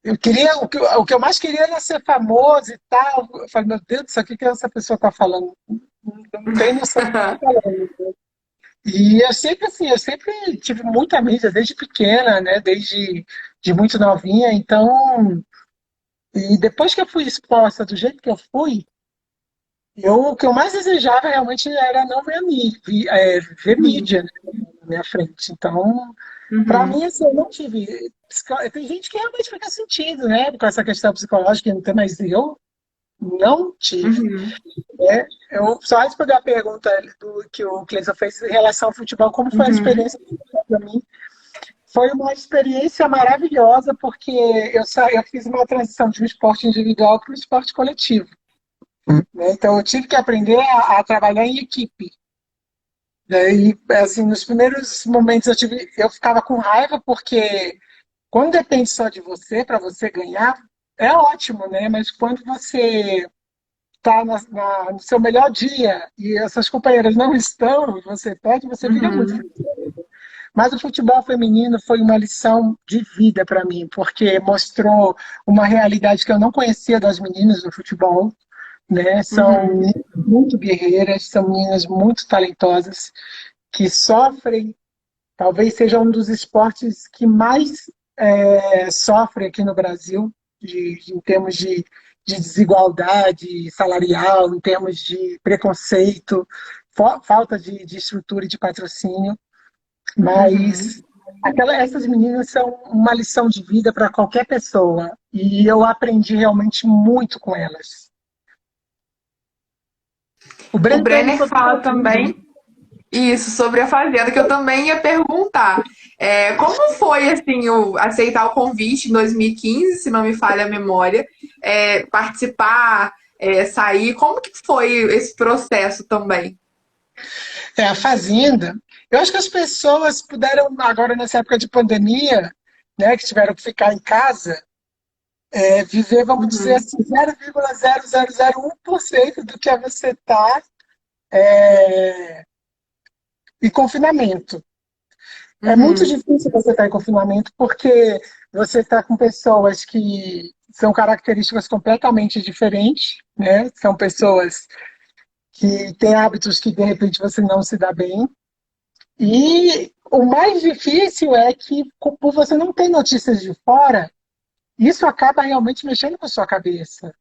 eu queria, o que eu mais queria era ser famoso e tal. Eu falei, meu Deus do céu, o que essa pessoa está falando? Não tem noção do que está falando. E eu sempre, assim, eu sempre tive muita mídia, desde pequena, né? Desde de muito novinha. Então, E depois que eu fui exposta do jeito que eu fui, o que eu mais desejava realmente era não ver, ver Uhum. mídia, né, na minha frente. Então, para Uhum. mim, assim, eu não tive. Tem gente que realmente fica sentido, né, com essa questão psicológica, não tem, mas eu não tive. Uhum. Né? Eu só responder a pergunta que o Cleiton fez em relação ao futebol, como foi a Uhum. experiência para mim? Foi uma experiência maravilhosa, porque eu fiz uma transição de um esporte individual para um esporte coletivo. Né? Então, eu tive que aprender a trabalhar em equipe. Né? E, assim, nos primeiros momentos eu ficava com raiva, porque quando depende só de você, para você ganhar, é ótimo, né? Mas quando você está no seu melhor dia e essas companheiras não estão, você perde, você fica muito Uhum. frustrado. Mas o futebol feminino foi uma lição de vida para mim, porque mostrou uma realidade que eu não conhecia das meninas do futebol, né? São Uhum. meninas muito guerreiras, são meninas muito talentosas, que sofrem, talvez seja um dos esportes que mais sofre aqui no Brasil, em termos de desigualdade salarial, em termos de preconceito, falta de estrutura e de patrocínio. Uhum. Mas essas meninas são uma lição de vida para qualquer pessoa. E eu aprendi realmente muito com elas. O O Breno Brenner perguntou fala tudo, né? também isso sobre a Fazenda, que eu também ia perguntar. Como foi assim aceitar o convite em 2015, se não me falha a memória, participar, sair? Como que foi esse processo também? A Fazenda. Eu acho que as pessoas puderam, agora nessa época de pandemia, né, que tiveram que ficar em casa, viver, vamos dizer Uhum. assim, 0,0001% do que você está em confinamento. É muito Uhum. difícil você estar em confinamento porque você está com pessoas que são características completamente diferentes, né? São pessoas que têm hábitos que de repente você não se dá bem. E o mais difícil é que, por você não ter notícias de fora, isso acaba realmente mexendo com a sua cabeça.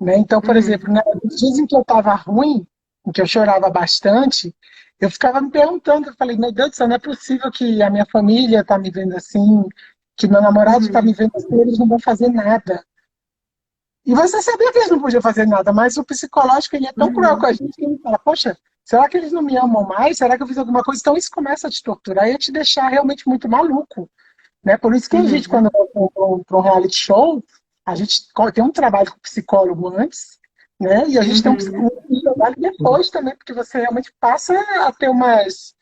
Né? Então, por exemplo, Uhum. nos dias em que eu estava ruim, em que eu chorava bastante, eu ficava me perguntando, eu falei, meu Deus do céu, não é possível que a minha família está me vendo assim, que meu namorado está me Uhum. vendo assim, eles não vão fazer nada. E você sabia que eles não podiam fazer nada, mas o psicológico ele é tão cruel com Uhum. a gente que ele fala, poxa, será que eles não me amam mais? Será que eu fiz alguma coisa? Então isso começa a te torturar e a te deixar realmente muito maluco. Né? Por isso que a gente, Uhum. quando vai para um reality show, a gente tem um trabalho com psicólogo antes, né? E a gente tem Uhum. um trabalho depois também, porque você realmente passa a ter umas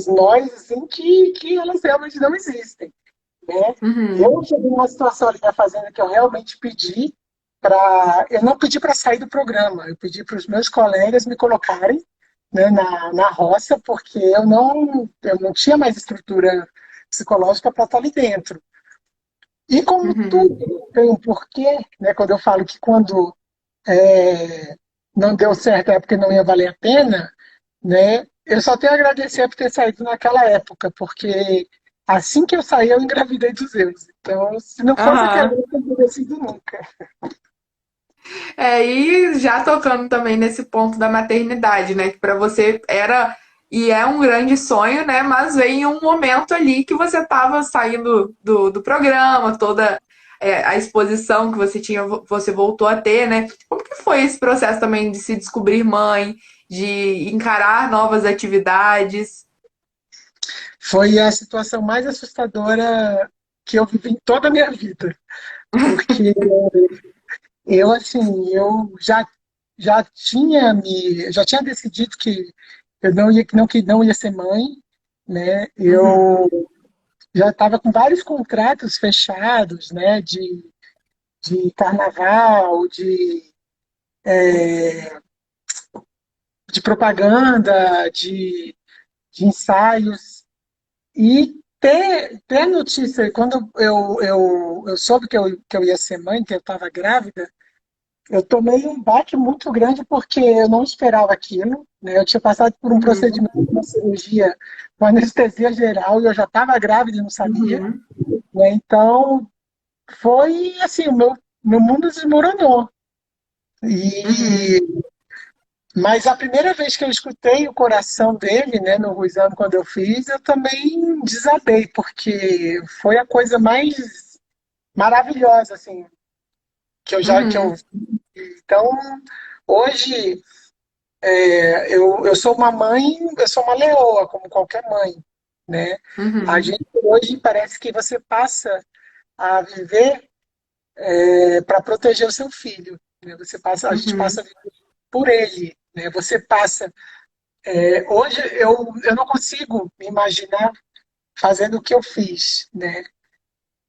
noias assim, que elas realmente não existem. Né? Uhum. Eu cheguei numa situação ali na Fazenda que eu realmente pedi para. Eu não pedi para sair do programa, eu pedi para os meus colegas me colocarem, né, na roça, porque eu não tinha mais estrutura psicológica para estar ali dentro. E como Uhum. tudo tem um porquê, né, quando eu falo que quando é, não deu certo é porque não ia valer a pena, né? Eu só tenho a agradecer por ter saído naquela época, porque assim que eu saí, eu engravidei dos Zeus. Então, se não fosse aquela Aham. época, eu não teria sido nunca. E já tocando também nesse ponto da maternidade, né? Que para você era e é um grande sonho, né? Mas veio um momento ali que você estava saindo do programa, toda a exposição que você tinha, você voltou a ter, né? Como que foi esse processo também de se descobrir mãe, de encarar novas atividades? Foi a situação mais assustadora que eu vivi em toda a minha vida, porque eu já tinha decidido que eu não ia ser mãe, né? Uhum, Eu já estava com vários contratos fechados, né? De carnaval, de propaganda, de ensaios. E ter notícia, quando eu soube que eu ia ser mãe, que eu estava grávida, eu tomei um baque muito grande porque eu não esperava aquilo. Né? Eu tinha passado por um uhum, procedimento, uma cirurgia com anestesia geral e eu já estava grávida e não sabia. uhum, Né? Então, foi assim, meu mundo desmoronou. Uhum, E, mas a primeira vez que eu escutei o coração dele, né, no exame quando eu fiz, eu também desabei, porque foi a coisa mais maravilhosa, assim, que eu uhum, então hoje eu sou uma mãe, eu sou uma leoa, como qualquer mãe, né? A uhum, gente hoje parece que você passa a viver para proteger o seu filho, né? A gente passa uhum, a viver por ele, né? Você passa. Hoje eu não consigo me imaginar fazendo o que eu fiz, né?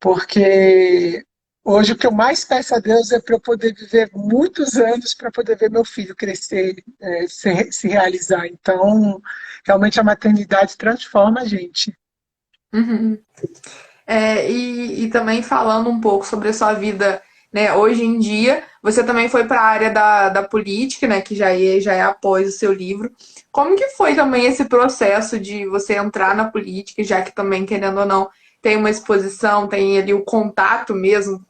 Porque hoje o que eu mais peço a Deus é para eu poder viver muitos anos para poder ver meu filho crescer, se realizar. Então, realmente a maternidade transforma a gente. uhum. E também falando um pouco sobre a sua vida, né, hoje em dia, você também foi para a área da política, né, que já é após o seu livro. Como que foi também esse processo de você entrar na política, já que também, querendo ou não, tem uma exposição, tem ali o contato mesmo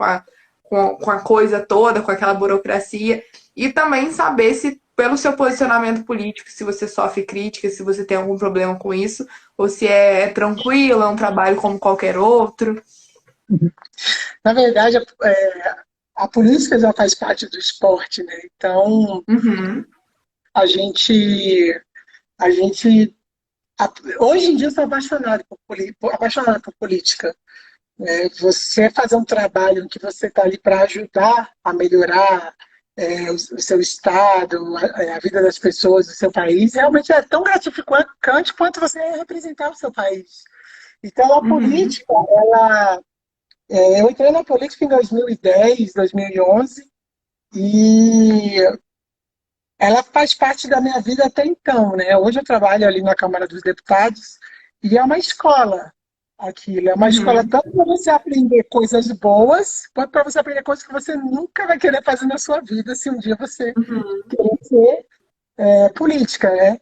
com a coisa toda, com aquela burocracia, e também saber se, pelo seu posicionamento político, se você sofre crítica, se você tem algum problema com isso, ou se é tranquilo, é um trabalho como qualquer outro. Na verdade, a política já faz parte do esporte, né? Então, Uhum, a gente, a gente, hoje em dia eu sou apaixonado apaixonado por política. Você fazer um trabalho em que você está ali para ajudar a melhorar o seu estado, a vida das pessoas do seu país, realmente é tão gratificante quanto você representar o seu país. Então, a uhum, política, eu entrei na política em 2010, 2011, e ela faz parte da minha vida até então, né? Hoje eu trabalho ali na Câmara dos Deputados e é uma escola aquilo, é uma escola uhum, tanto para você aprender coisas boas, quanto para você aprender coisas que você nunca vai querer fazer na sua vida se um dia você uhum, querer ser política, né?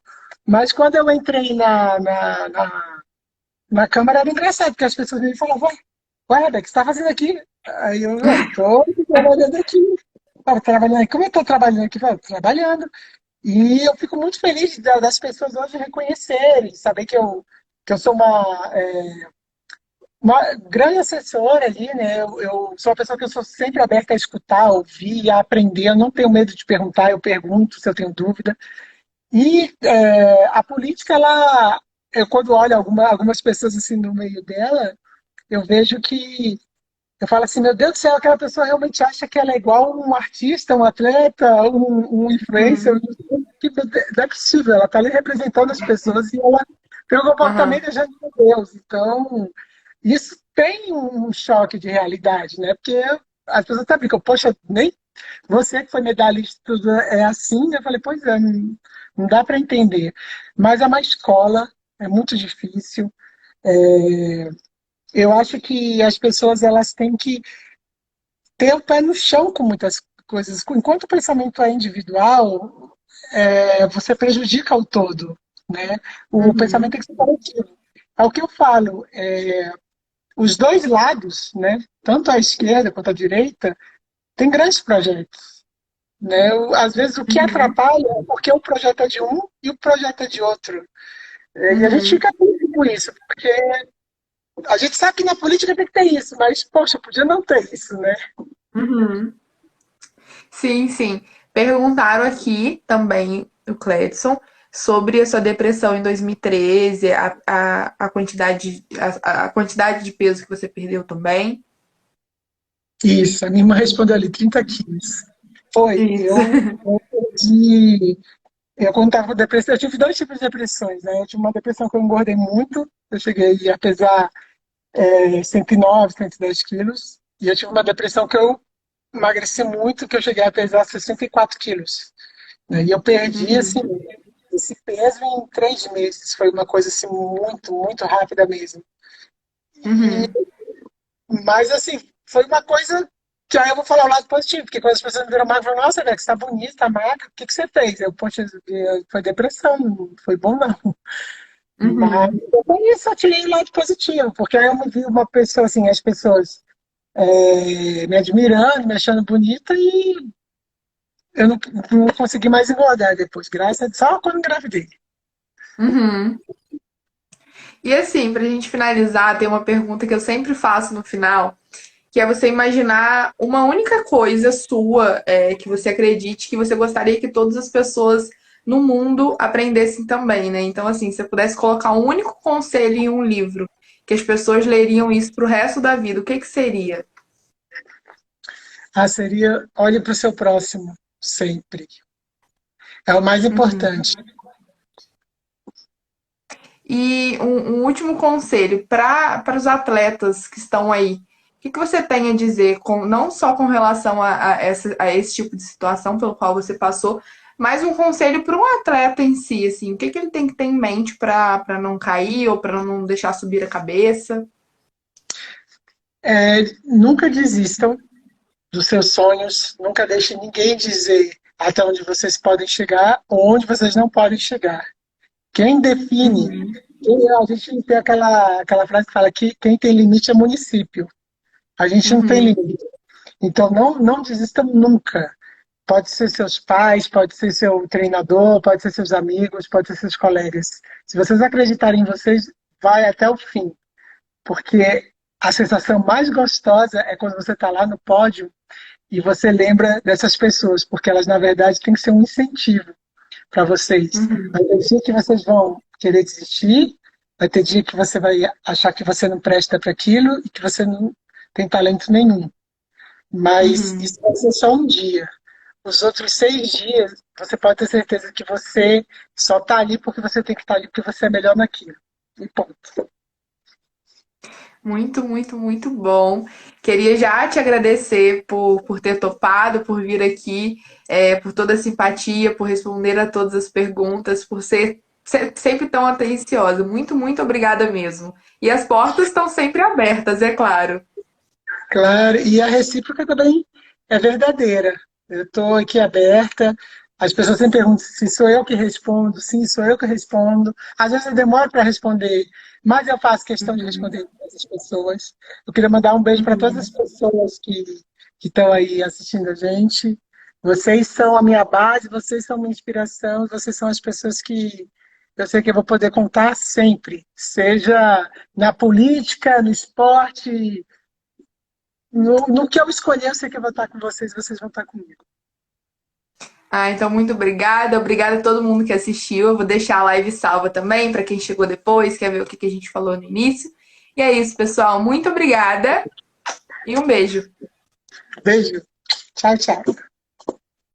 Mas quando eu entrei na Câmara era engraçado, porque as pessoas me falavam, ué, Rebeca, o que você está fazendo aqui? Aí eu, estou trabalhando aqui. Trabalhando, como eu estou trabalhando aqui? Trabalhando. E eu fico muito feliz das pessoas hoje reconhecerem, saber que eu sou uma grande assessora ali, né? Eu sou uma pessoa que eu sou sempre aberta a escutar, a ouvir, a aprender. Eu não tenho medo de perguntar, eu pergunto se eu tenho dúvida. E a política, eu quando olho algumas pessoas assim no meio dela, eu vejo que eu falo assim, meu Deus do céu, aquela pessoa realmente acha que ela é igual um artista, um atleta, um influencer. uhum, Que não é possível, ela está ali representando as pessoas e ela tem um uhum, comportamento de Deus. Então, isso tem um choque de realidade, né? Porque as pessoas até brincam, poxa, nem você que foi medalhista tudo é assim. Eu falei, pois é, não dá para entender. Mas é uma escola, é muito difícil. Eu acho que as pessoas elas têm que ter o pé no chão com muitas coisas. Enquanto o pensamento é individual, você prejudica o todo, né? O pensamento uhum, tem que ser coletivo. É o que eu falo. Os dois lados, né? Tanto a esquerda quanto a direita, tem grandes projetos, né? Às vezes o que uhum, atrapalha é porque o projeto é de um e o projeto é de outro. E a gente uhum, fica triste com isso, porque a gente sabe que na política tem que ter isso, mas, poxa, podia não ter isso, né? uhum. Sim, sim. Perguntaram aqui também, o Cledson, sobre a sua depressão em 2013, a quantidade de peso que você perdeu também. Isso, a minha irmã respondeu ali, 30 quilos. Foi, Isso. eu perdi. Eu, quando estava com depressão, eu tive dois tipos de depressões, né? Eu tive uma depressão que eu engordei muito, eu cheguei a pesar 109, 110 quilos, e eu tive uma depressão que eu emagreci muito, que eu cheguei a pesar 64 quilos, né? E eu perdi, assim, Uhum, esse peso em 3 meses, foi uma coisa, assim, muito, muito rápida mesmo. uhum, Mas, assim, foi uma coisa que aí eu vou falar o lado positivo, porque quando as pessoas me viram magra, falam, nossa, velho, você tá bonita, tá magra, o que que você fez? Eu, poxa, foi depressão, não foi bom não. Mas uhum, depois eu tirei o lado positivo, porque aí eu me vi uma pessoa, assim, as pessoas. me admirando, me achando bonita e eu não consegui mais engordar depois, só quando engravidei. Uhum. E assim, pra gente finalizar, tem uma pergunta que eu sempre faço no final, que é você imaginar uma única coisa sua, que você acredite que você gostaria que todas as pessoas no mundo aprendessem também, né? Então, assim, se você pudesse colocar um único conselho em um livro, que as pessoas leriam isso pro resto da vida, o que que seria? Ah, seria, olhe para o seu próximo, sempre. É o mais Uhum. importante. E um último conselho para os atletas que estão aí. O que, que você tem a dizer, não só com relação a esse tipo de situação pelo qual você passou, mas um conselho para um atleta em si, assim, o que, que ele tem que ter em mente para não cair ou para não deixar subir a cabeça? Nunca desistam dos seus sonhos, nunca deixem ninguém dizer até onde vocês podem chegar ou onde vocês não podem chegar. Quem define, Uhum, a gente tem aquela frase que fala que quem tem limite é município. A gente não tem uhum, limite. Então não desistam nunca. Pode ser seus pais, pode ser seu treinador, pode ser seus amigos, pode ser seus colegas. Se vocês acreditarem em vocês, vai até o fim. Porque a sensação mais gostosa é quando você está lá no pódio e você lembra dessas pessoas, porque elas, na verdade, têm que ser um incentivo para vocês. uhum, Vai ter dia que vocês vão querer desistir, vai ter dia que você vai achar que você não presta para aquilo e que você não tem talento nenhum. Mas uhum. isso vai ser só um dia. Os outros 6 dias, você pode ter certeza que você só está ali porque você tem que estar ali porque você é melhor naquilo. E ponto. Muito, muito, muito bom. Queria já te agradecer por ter topado, por vir aqui, por toda a simpatia, por responder a todas as perguntas, por ser sempre tão atenciosa. Muito, muito obrigada mesmo. E as portas estão sempre abertas, é claro. Claro, e a recíproca também é verdadeira. Eu estou aqui aberta. As pessoas sempre perguntam se sou eu que respondo. Sim, sou eu que respondo. Às vezes eu demoro para responder, mas eu faço questão de Uhum, responder para as pessoas. Eu queria mandar um beijo para todas as uhum. pessoas que estão aí assistindo a gente. Vocês são a minha base, vocês são minha inspiração, vocês são as pessoas que eu sei que eu vou poder contar sempre, seja na política, no esporte, no que eu escolher, eu sei que eu vou estar com vocês, vocês vão estar comigo. Ah, então muito obrigada. Obrigada a todo mundo que assistiu. Eu vou deixar a live salva também para quem chegou depois, quer ver o que que a gente falou no início. E é isso, pessoal. Muito obrigada e um beijo. Beijo. Tchau, tchau.